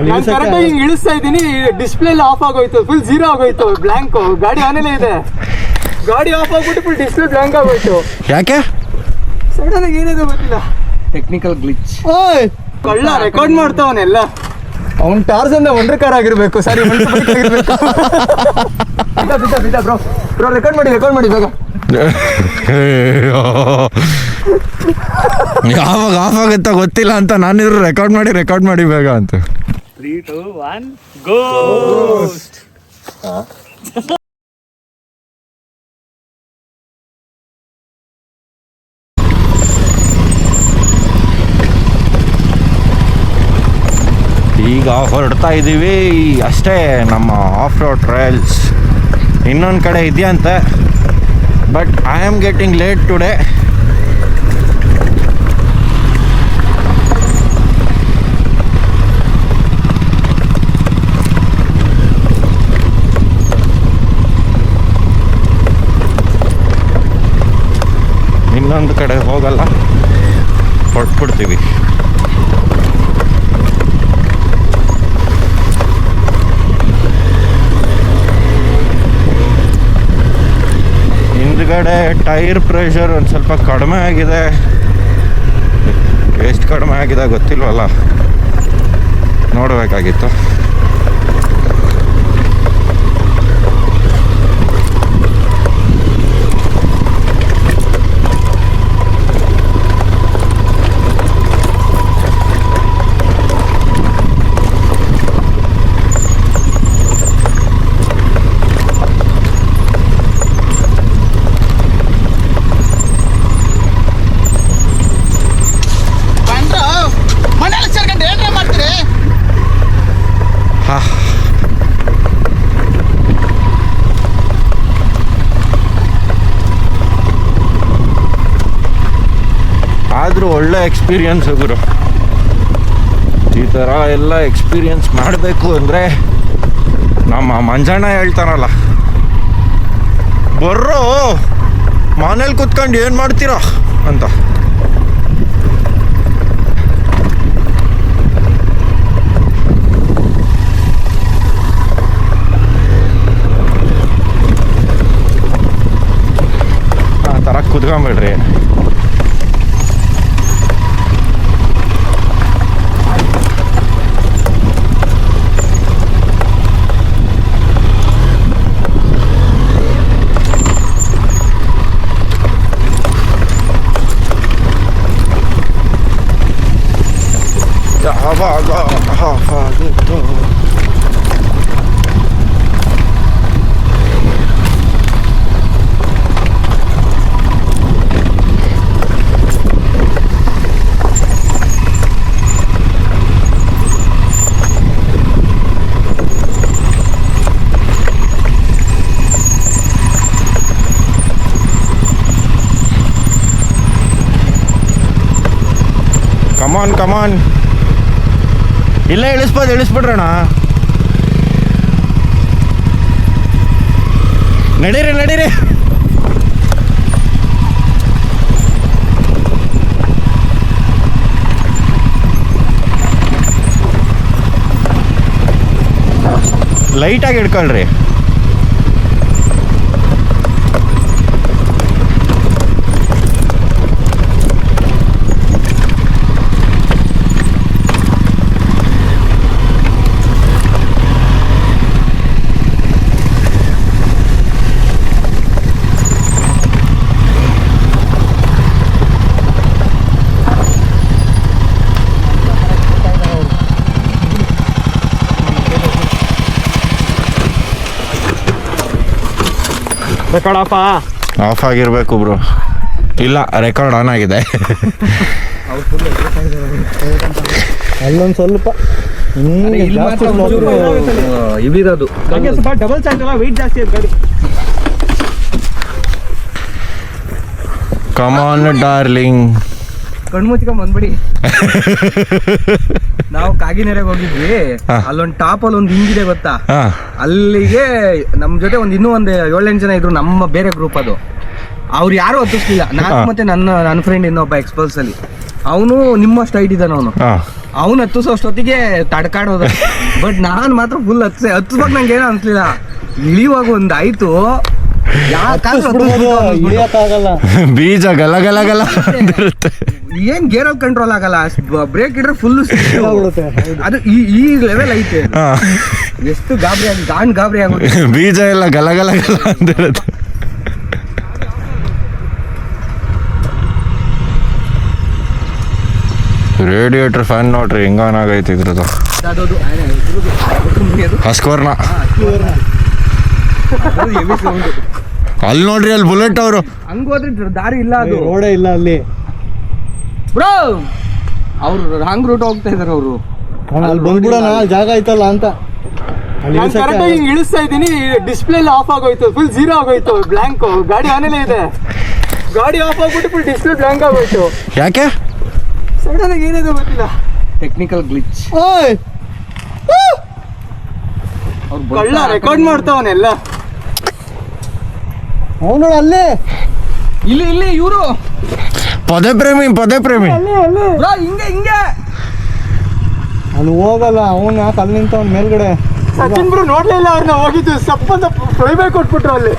ನಾನು ಕರೆಕ್ಟಾಗಿ ಹಿಂಗೆ ಇಳಿಸ್ತಾ ಇದ್ದೀನಿ, ಡಿಸ್ಪ್ಲೇ ಆಫ್ ಆಗೋಯ್ತು, ಫುಲ್ ಝೀರೋ ಆಗೋಯ್ತು, ಬ್ಲ್ಯಾಂಕ್. ಗಾಡಿ ಆನೇಲೆ ಇದೆ, ಗಾಡಿ ಆಫ್ ಆಗ್ಬಿಟ್ಟು ಫುಲ್ ಡಿಸ್ಪ್ಲೇ ಬ್ಲ್ಯಾಂಕ್ ಆಗೋಯ್ತು. ಯಾಕೆ? ಸಡನ್ ಆಗಿ ಏನಿದೆ ಗೊತ್ತಿಲ್ಲ, ಟೆಕ್ನಿಕಲ್ ಗ್ಲಿಚ್. ಕಳ್ಳ ರೆಕಾರ್ಡ್ ಮಾಡ್ತಾವನೆಲ್ಲ. ಅವ್ನು ಟಾರ್ಸನ್ ವಂಡರ್ ಕಾರ್ ಆಗಿರ್ಬೇಕು, ಸಾರಿ ಬೈಕ್ ಆಗಿರ್ಬೇಕು. ಬ್ರೋ ರೆಕಾರ್ಡ್ ಮಾಡಿ ಬೇಗ. ಯಾವಾಗ ಆಫ್ ಆಗುತ್ತಾ ಗೊತ್ತಿಲ್ಲ ಅಂತ ನಾನಿದ್ರು ರೆಕಾರ್ಡ್ ಮಾಡಿ ಬೇಗ ಅಂತ. 3, 2, 1 ಗೋ. ಈಗ ಹೊರಡ್ತಾ ಇದ್ದೀವಿ ಅಷ್ಟೇ. ನಮ್ಮ ಆಫ್ ರೋಡ್ ಟ್ರಯಲ್ಸ್ ಇನ್ನೊಂದು ಕಡೆ ಇದೆಯಂತೆ, but I am getting late today. ಇನ್ನೊಂದು ಕಡೆ ಹೋಗಲ್ಲ, ಹೊರಟ್ಬಿಡ್ತೀವಿ. ಹಿಂದ್ಗಡೆ ಟೈರ್ ಪ್ರೆಷರ್ ಒಂದು ಸ್ವಲ್ಪ ಕಡಿಮೆ ಆಗಿದೆ. ಎಷ್ಟು ಕಡಿಮೆ ಆಗಿದೆ ಗೊತ್ತಿಲ್ವಲ್ಲ, ನೋಡಬೇಕಾಗಿತ್ತು. ಆದರೂ ಒಳ್ಳೆ ಎಕ್ಸ್ಪೀರಿಯನ್ಸ್ ಗುರು. ಈ ಥರ ಎಲ್ಲ ಎಕ್ಸ್ಪೀರಿಯನ್ಸ್ ಮಾಡಬೇಕು ಅಂದರೆ ನಮ್ಮ ಮಂಜಣ್ಣ ಹೇಳ್ತಾರಲ್ಲ, ಬರ್ರೋ ಮನೇಲಿ ಕುತ್ಕೊಂಡು ಏನು ಮಾಡ್ತೀರೋ ಅಂತ. ಆ ಥರ ಕುತ್ಕೊಂಬಿಡ್ರಿ. ಕಮಾನ್ ಇಲ್ಲೇ ಇಳಿಸ್ಬಿಡ್ರಣ. ನಡೀರಿ. ಲೈಟಾಗಿ ಹಿಡ್ಕೊಳ್ರಿ. ರೆಕಾರ್ಡ್ ಆಫ್ ಆಗಿರ್ಬೇಕು ಬ್ರೋ. ಇಲ್ಲ, ರೆಕಾರ್ಡ್ ಆನ್ ಆಗಿದೆ. ಅಲ್ಲೊಂದು ಸ್ವಲ್ಪ ಇದಿರೋದು ಸ್ವಲ್ಪ ಡಬಲ್ ಚಾರ್ಜ್ ಅಲ್ಲ, ವೆಯ್ಟ್ ಜಾಸ್ತಿ ಇದೆ ಗಾಡಿ. ಕಮಾನ್ ಡಾರ್ಲಿಂಗ್, ಕಣ್ಮುಚ್ಕೊಂಡ್ ಬಂದ್ಬಿಡಿ. ನಾವು ಕಾಗಿನೆರೆಗೆ ಹೋಗಿದ್ವಿ, ಅಲ್ಲೊಂದು ಟಾಪ್ ಅಲ್ಲಿ ಒಂದು ಹಿಂಗಿದೆ ಗೊತ್ತಾ, ಅಲ್ಲಿಗೆ ನಮ್ ಜೊತೆ ಇನ್ನೂ ಒಂದು 7-8 ಜನ ಇದ್ರು, ನಮ್ಮ ಬೇರೆ ಗ್ರೂಪ್ ಅದು. ಅವ್ರು ಯಾರು ಹತ್ತಿಸ್ಲಿಲ್ಲ. ನಾನು ಮತ್ತೆ ನನ್ನ ಫ್ರೆಂಡ್ ಇನ್ನೊಬ್ಬ ಎಕ್ಸ್ಪಲ್ಸ್ ಅಲ್ಲಿ, ಅವನು ನಿಮ್ಮಷ್ಟು ಹೈಟ್ ಇದ್ದಾನ ಅವನು. ಅವನು ಹತ್ತಿಸೋ ಅಷ್ಟೊತ್ತಿಗೆ ತಡ್ಕಾಡೋದ. ಬಟ್ ನಾನು ಮಾತ್ರ ಫುಲ್ ಹತ್ತಿಸ್ಬೇಕು ನಂಗೆ ಏನೋ ಅನ್ಸ್ಲಿಲ್ಲ. ಇಳಿಯುವಾಗ ಒಂದಾಯ್ತು, ಇಳಿಯಕ್ಕಾಗಲ್ಲ. ಬೀಜ ಗಲ ಗಲ ಗಲ ಅಂತಿರುತ್ತೆ. ಏನ್ ಗೇರಲ್ಲಿ ಕಂಟ್ರೋಲ್ ಆಗಲ್ಲ, ಬ್ರೇಕ್ ಇಟ್ರೆ ಫುಲ್ ಅದು ಈ ಲೆವೆಲ್ ಐತೆ. ಎಷ್ಟು ಗಾಬರಿ ಆಗೋದು. ಬೀಜ ಎಲ್ಲ ಗಲ ಗಲ ಗಲ ಅಂತಿರುತ್ತೆ. ರೇಡಿಯೇಟರ್ ಫ್ಯಾನ್ ನೋಡ್ರಿ ಹಿಂಗಾನಾಗೈತಿ ಇದ್ರದ್ದು. ಹಸ್ಕೋರ್ನ ಅಲ್ಲಿ ನೋಡ್ರಿ, ಅಲ್ಲಿ ಬುಲೆಟ್ ಅವರು ಹಂಗ ಹೋದ್ರೆ ದಾರಿ ಇಲ್ಲ, ಅದು ರೋಡೇ ಇಲ್ಲ ಅಲ್ಲಿ ಬ್ರೋ. ಅವ್ರು ರಾಂಗ್ ರೂಟ್ ಹೋಗ್ತಾ ಇದಾರೆ ಅವರು. ಅಲ್ಲಿ ಬಂದ್ಬಿಡೋಣ, ಜಾಗ ಐತಲ್ಲ ಅಂತ ಕರೆಕ್ಟಾಗಿ ಇಳಿಸ್ತಾ ಇದ್ದೀನಿ. ಡಿಸ್ಪ್ಲೇ ಆಫ್ ಆಗೋಯ್ತು, ಫುಲ್ ಝೀರೋ ಆಗೋಯ್ತು, ಬ್ಲ್ಯಾಂಕ್. ಗಾಡಿ ಆನೇಲೆ ಇದೆ, ಗಾಡಿ ಆಫ್ ಆಗ್ಬಿಟ್ಟು ಫುಲ್ ಡಿಸ್ಪ್ಲೇ ಬ್ಲ್ಯಾಂಕ್ ಆಗೋಯ್ತು. ಯಾಕೆ ಸಡನ್ ಆಗಿ ಏನಿದೆ ಗೊತ್ತಿಲ್ಲ, ಟೆಕ್ನಿಕಲ್ ಗ್ಲಿಚ್. ಕಳ್ಳ ರೆಕಾರ್ಡ್ ಮಾಡ್ತಾವನೆಲ್ಲ. ಅವನು ಅಲ್ಲೇ ಇಲ್ಲಿ ಇವರು ಪದೇ ಪ್ರೇಮಿ ಬ್ರೋ, ಹಿಂಗೆ ಅಲ್ಲಿ ಹೋಗಲ್ಲ ಅವನು. ಯಾಕೆ ಅಲ್ಲಿ ನಿಂತವನ್ ಮೇಲ್ಗಡೆ? ಸಚಿನ್ ಬ್ರೋ ನೋಡ್ಲೇ ಇಲ್ಲ ಅವ್ರನ್ನ, ಹೋಗಿದ್ದು ಸಪ್ಪಂತ ಫ್ರೈಬೈ ಕೊಟ್ಬಿಟ್ರು ಅಲ್ಲಿ.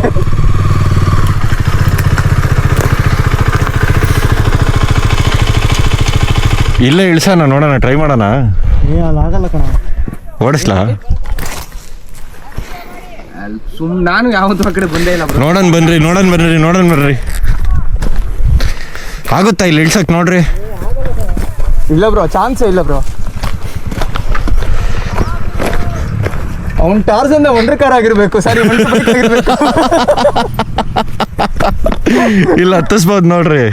ಇಲ್ಲೇ ಇಳ್ಸೋಣ, ನೋಡೋಣ, ಟ್ರೈ ಮಾಡೋಣ. ಅಲ್ಲಿ ಆಗಲ್ಲ ಕಣ, ಓಡಿಸ್ಲಾ? ನಾನು ಯಾವತ್ತೂ ಆ ಕಡೆ ಬಂದೇ ಇಲ್ಲ ಬ್ರೋ. ನೋಡೋಣ ಬರ್ರಿ. ಆಗುತ್ತಾ ಇಲ್ಲಿ ಇಳ್ಸಕ್? ನೋಡ್ರಿ. ಇಲ್ಲ ಬ್ರೋ, ಚಾನ್ಸೇ ಇಲ್ಲ ಬ್ರೋ. ಅವ್ನು ಟಾರ್ಜನ್ ವಂಡರ್ ಕಾರ್ ಆಗಿರ್ಬೇಕು, ಸಾರಿ ಆಗಿರ್ಬೇಕು. ಇಲ್ಲ ಹತ್ತಿಸ್ಬೋದು ನೋಡ್ರಿ,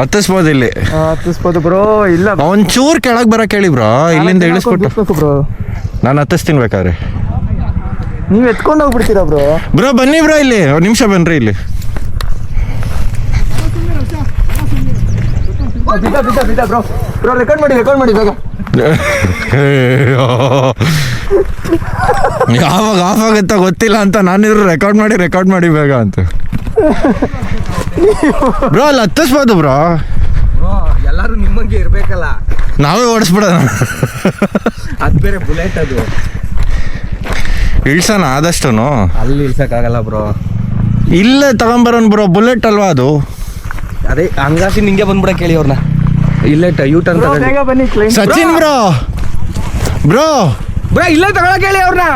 ಹತ್ತಿಸ್ಬೋದು ಇಲ್ಲಿ. ಹತ್ತಿಸ್ಬೋದು ಬ್ರೋ. ಇಲ್ಲ ಒಂಚೂರು ಕೆಳಗೆ ಬರಕ್ಕೆ ಹೇಳಿ ಬ್ರೋ, ಇಲ್ಲಿಂದ ಇಳಿಸ್ಬಿಟ್ಟು ಬ್ರೋ. ನಾನು ಹತ್ತಿಸ್ತೀನಿ ಬೇಕಾದ್ರೆ. ನೀವು ಎತ್ಕೊಂಡು ಹೋಗ್ಬಿಡ್ತೀರಾ ಬ್ರೋ? ಬ್ರೋ ಬನ್ನಿ ಬ್ರೋ, ಇಲ್ಲಿ ಒಂದು ನಿಮಿಷ ಬನ್ರಿ. ಇಲ್ಲಿ ಬಿದ್ದ ಬ್ರೋ. ಬ್ರೋ ರೆಕಾರ್ಡ್ ಮಾಡಿ ಬೇಗ. ಯಾವಾಗ ಆಫ್ ಆಗುತ್ತಾ ಗೊತ್ತಿಲ್ಲ ಅಂತ ನಾನಿದ್ರು ರೆಕಾರ್ಡ್ ಮಾಡಿ ಬೇಗ ಅಂತ. ಬ್ರೋ ಅಲ್ಲಿ ಹತ್ತಿಸ್ಬೋದು ಬ್ರೋ. ಎಲ್ಲರೂ ನಿಮ್ಮಂಗೆ ಇರ್ಬೇಕಲ್ಲ, ನಾವೇ ಓಡಿಸ್ಬಿಡೋಣ. ಅದು ಬೇರೆ ಬುಲೆಟ್, ಅದು ಇಳ್ಸೋಣ ಆದಷ್ಟು. ಅಲ್ಲಿ ಇಳ್ಸಕ್ಕಾಗಲ್ಲ ಬ್ರೋ, ಇಲ್ಲೇ ತಗೊಂಬರೋಣ ಬ್ರೋ, ಬುಲೆಟ್ ಅಲ್ವಾ ಅದು. ಅದೇ ಹಂಗಾಸಿ ನಿಂಗೆ ಬಂದ್ಬಿಡ ಕೇಳಿ ಅವ್ರನ್ನ. ಇಲ್ಲೇ ಯೂ ಟರ್ನ್ ಬೇಗ ಬನ್ನಿ. ಸಚಿನ್ ಬ್ರೋ ಬ್ರೋ ಇಲ್ಲೇ ತಗೊಳಕ್ ಹೇಳಿ ಅವ್ರನ್ನ.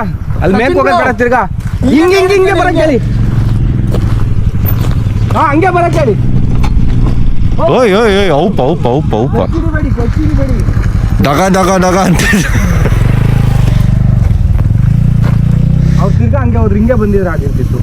ಅಲ್ಲಿ ಮೇಕ್ ಹೋಗೋದ್ ಬೇಡ, ತಿರ್ಗಾ ಹಿಂಗೆ ಬರಕ್ ಹೇಳಿ. ಹಂಗೆ ಬರಕ್ ಹೇಳಿ. ಓಯ್ ಔಪ ಡಗ ಅಂತ. ಅವ್ರು ತಿರ್ಗಾ ಹಂಗೆ ಹಿಂಗೆ ಬಂದಿದ್ರೆ ಆಗಿರ್ತಿತ್ತು.